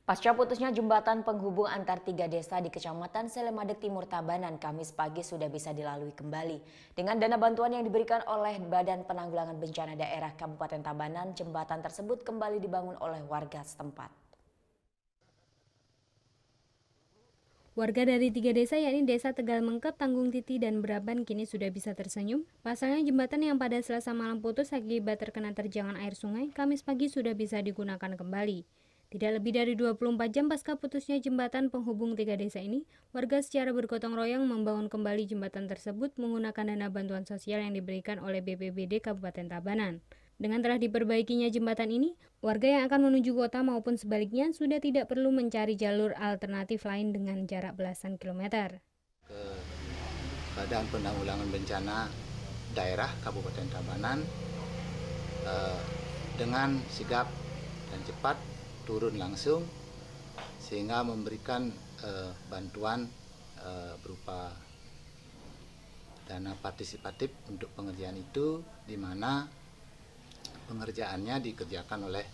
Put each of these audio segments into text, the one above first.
Pasca putusnya jembatan penghubung antar 3 desa di Kecamatan Selemadeg Timur Tabanan, Kamis pagi sudah bisa dilalui kembali. Dengan dana bantuan yang diberikan oleh Badan Penanggulangan Bencana Daerah Kabupaten Tabanan, jembatan tersebut kembali dibangun oleh warga setempat. Warga dari 3 desa yakni Desa Tegal Mengkep, Tanggung Titi, dan Braban kini sudah bisa tersenyum. Pasalnya jembatan yang pada Selasa malam putus akibat terkena terjangan air sungai, Kamis pagi sudah bisa digunakan kembali. Tidak lebih dari 24 jam pasca putusnya jembatan penghubung 3 desa ini, warga secara bergotong royong membangun kembali jembatan tersebut menggunakan dana bantuan sosial yang diberikan oleh BPBD Kabupaten Tabanan. Dengan telah diperbaikinya jembatan ini, warga yang akan menuju kota maupun sebaliknya sudah tidak perlu mencari jalur alternatif lain dengan jarak belasan kilometer. Ke Badan Penanggulangan Bencana Daerah Kabupaten Tabanan dengan sigap dan cepat turun langsung sehingga memberikan bantuan berupa dana partisipatif untuk pengerjaan itu, di mana pengerjaannya dikerjakan oleh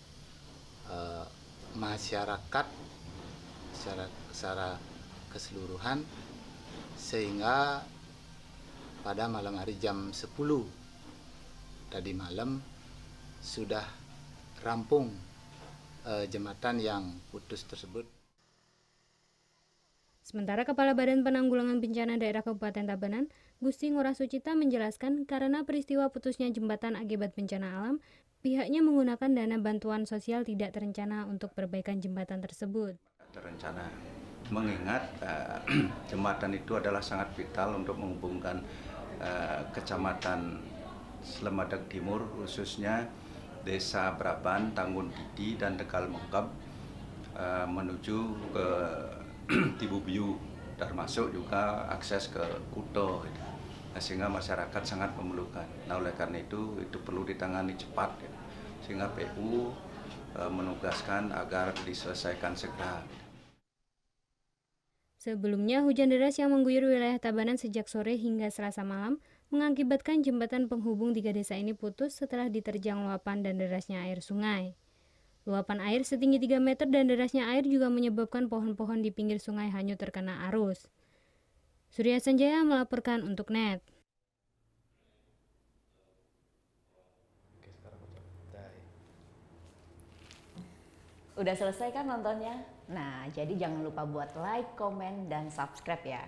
masyarakat secara keseluruhan, sehingga pada malam hari jam 10 tadi malam sudah rampung jembatan yang putus tersebut. Sementara Kepala Badan Penanggulangan Bencana Daerah Kabupaten Tabanan, Gusti Ngurah Sucita menjelaskan karena peristiwa putusnya jembatan akibat bencana alam, pihaknya menggunakan dana bantuan sosial tidak terencana untuk perbaikan jembatan tersebut. Terencana, mengingat jembatan itu adalah sangat vital untuk menghubungkan Kecamatan Selemadeg Timur, khususnya Desa Braban, Tanggung Titi, dan Tegal Mengkep menuju ke Tibubiu, termasuk juga akses ke Kuto, sehingga masyarakat sangat memerlukan. Nah, oleh karena itu perlu ditangani cepat, sehingga PU menugaskan agar diselesaikan segera. Sebelumnya, hujan deras yang mengguyur wilayah Tabanan sejak sore hingga Selasa malam mengakibatkan jembatan penghubung 3 desa ini putus setelah diterjang luapan dan derasnya air sungai. Luapan air setinggi 3 meter dan derasnya air juga menyebabkan pohon-pohon di pinggir sungai hanyut terkena arus. Surya Sanjaya melaporkan untuk NET. Udah selesai kan nontonnya? Nah, jadi jangan lupa buat like, komen, dan subscribe ya.